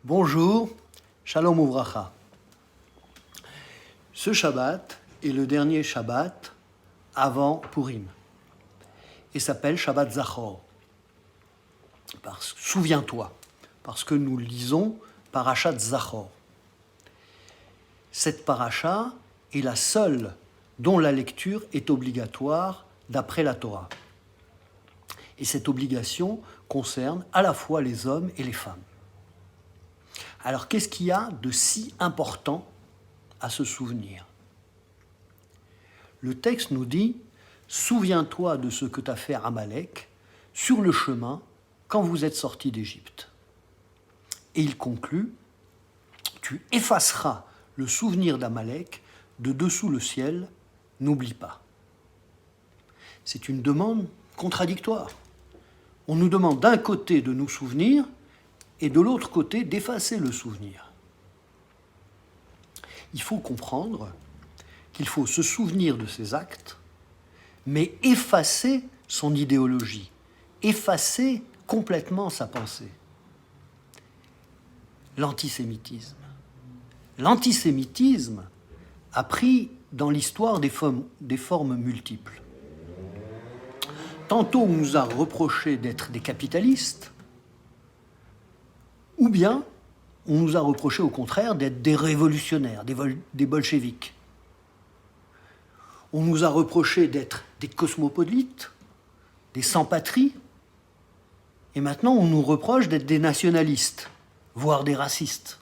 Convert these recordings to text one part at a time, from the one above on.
Bonjour, Shalom Uvracha. Ce Shabbat est le dernier Shabbat avant Purim et s'appelle Shabbat Zachor. Souviens-toi, parce que nous lisons Parashat Zachor. Cette paracha est la seule dont la lecture est obligatoire d'après la Torah. Et cette obligation concerne à la fois les hommes et les femmes. Alors qu'est-ce qu'il y a de si important à se souvenir? Le texte nous dit « Souviens-toi de ce que t'a fait Amalek sur le chemin quand vous êtes sortis d'Égypte. » Et il conclut « Tu effaceras le souvenir d'Amalek de dessous le ciel, n'oublie pas. » C'est une demande contradictoire. On nous demande d'un côté de nous souvenir et de l'autre côté d'effacer le souvenir. Il faut comprendre qu'il faut se souvenir de ses actes, mais effacer son idéologie, effacer complètement sa pensée. L'antisémitisme. L'antisémitisme a pris dans l'histoire des formes multiples. Tantôt on nous a reproché d'être des capitalistes, ou bien on nous a reproché au contraire d'être des révolutionnaires, des bolcheviks. On nous a reproché d'être des cosmopolites, des sans-patries, et maintenant on nous reproche d'être des nationalistes, voire des racistes.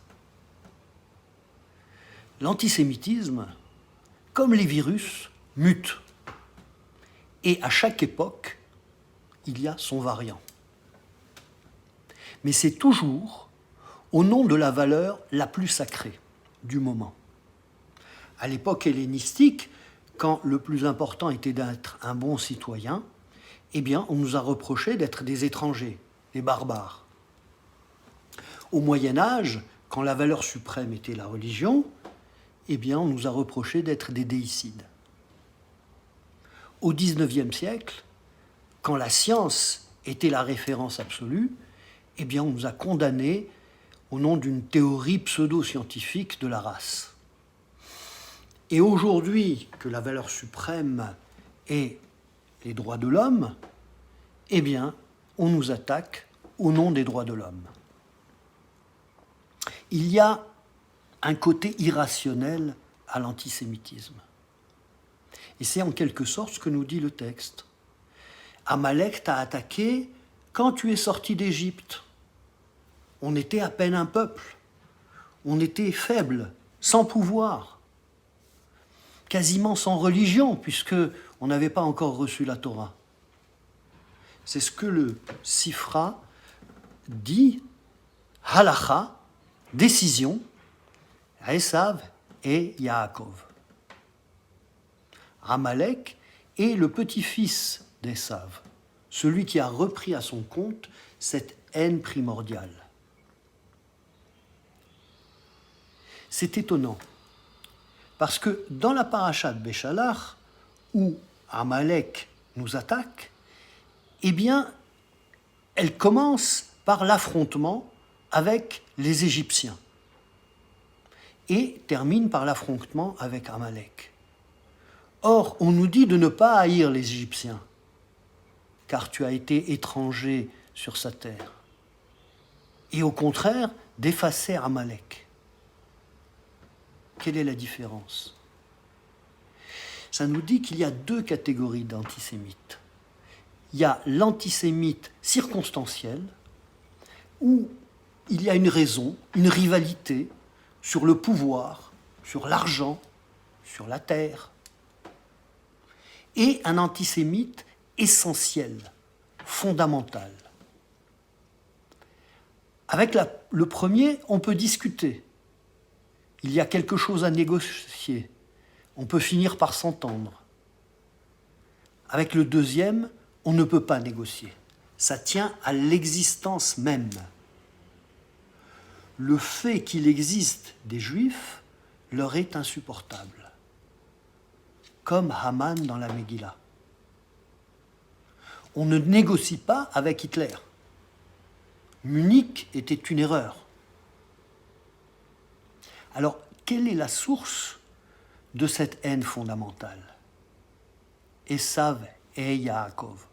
L'antisémitisme, comme les virus, mute. Et à chaque époque, il y a son variant. Mais c'est toujours au nom de la valeur la plus sacrée du moment. À l'époque hellénistique, quand le plus important était d'être un bon citoyen, eh bien, on nous a reproché d'être des étrangers, des barbares. Au Moyen-Âge, quand la valeur suprême était la religion, eh bien, on nous a reproché d'être des déicides. Au XIXe siècle, quand la science était la référence absolue, eh bien, on nous a condamnés au nom d'une théorie pseudo-scientifique de la race. Et aujourd'hui, que la valeur suprême est les droits de l'homme, eh bien, on nous attaque au nom des droits de l'homme. Il y a un côté irrationnel à l'antisémitisme. Et c'est en quelque sorte ce que nous dit le texte. Amalek t'a attaqué quand tu es sorti d'Égypte. On était à peine un peuple. On était faible, sans pouvoir, quasiment sans religion, puisque on n'avait pas encore reçu la Torah. C'est ce que le Sifra dit, halacha, décision, Esav et Yaakov. Amalek est le petit-fils d'Esav, celui qui a repris à son compte cette haine primordiale. C'est étonnant, parce que dans la paracha de Béchalach, où Amalek nous attaque, eh bien, elle commence par l'affrontement avec les Égyptiens et termine par l'affrontement avec Amalek. Or, on nous dit de ne pas haïr les Égyptiens, car tu as été étranger sur sa terre, et au contraire, d'effacer Amalek. Quelle est la différence? Ça nous dit qu'il y a deux catégories d'antisémites. Il y a l'antisémite circonstanciel, où il y a une raison, une rivalité sur le pouvoir, sur l'argent, sur la terre, et un antisémite essentiel, fondamental. Avec le premier, on peut discuter. Il y a quelque chose à négocier. On peut finir par s'entendre. Avec le deuxième, on ne peut pas négocier. Ça tient à l'existence même. Le fait qu'il existe des Juifs leur est insupportable. Comme Haman dans la Megillah. On ne négocie pas avec Hitler. Munich était une erreur. Alors, quelle est la source de cette haine fondamentale? Esav et Yaakov.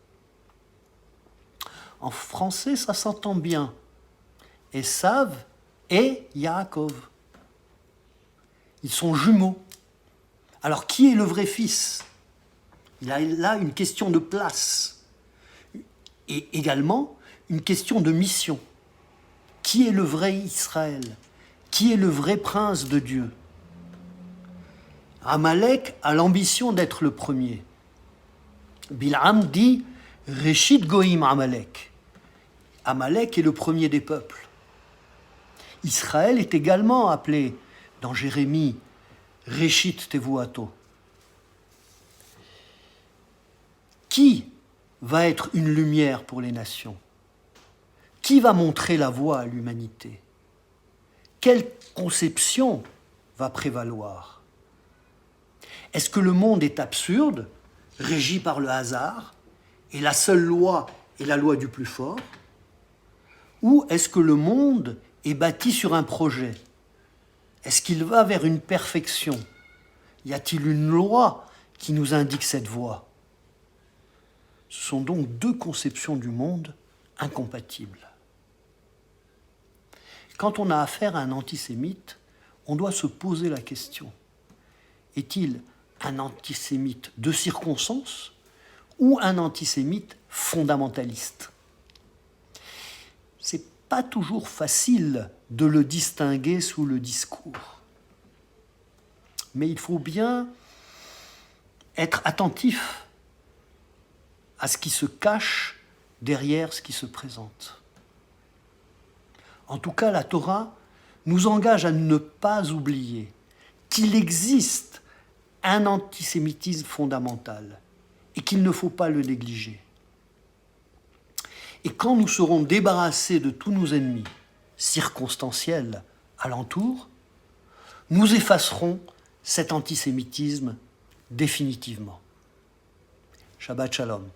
En français, ça s'entend bien. Esav et Yaakov. Ils sont jumeaux. Alors, qui est le vrai fils? Il y a là une question de place. Et également, une question de mission. Qui est le vrai Israël? Qui est le vrai prince de Dieu? Amalek a l'ambition d'être le premier. Bilham dit « Reshit Goïm Amalek ». Amalek est le premier des peuples. Israël est également appelé dans Jérémie « Reshit Tevuato ». Qui va être une lumière pour les nations? Qui va montrer la voie à l'humanité? Quelle conception va prévaloir? Est-ce que le monde est absurde, régi par le hasard, et la seule loi est la loi du plus fort? Ou est-ce que le monde est bâti sur un projet? Est-ce qu'il va vers une perfection? Y a-t-il une loi qui nous indique cette voie? Ce sont donc deux conceptions du monde incompatibles. Quand on a affaire à un antisémite, on doit se poser la question: est-il un antisémite de circonstance ou un antisémite fondamentaliste? C'est pas toujours facile de le distinguer sous le discours. Mais il faut bien être attentif à ce qui se cache derrière ce qui se présente. En tout cas, la Torah nous engage à ne pas oublier qu'il existe un antisémitisme fondamental et qu'il ne faut pas le négliger. Et quand nous serons débarrassés de tous nos ennemis circonstanciels alentour, nous effacerons cet antisémitisme définitivement. Shabbat Shalom.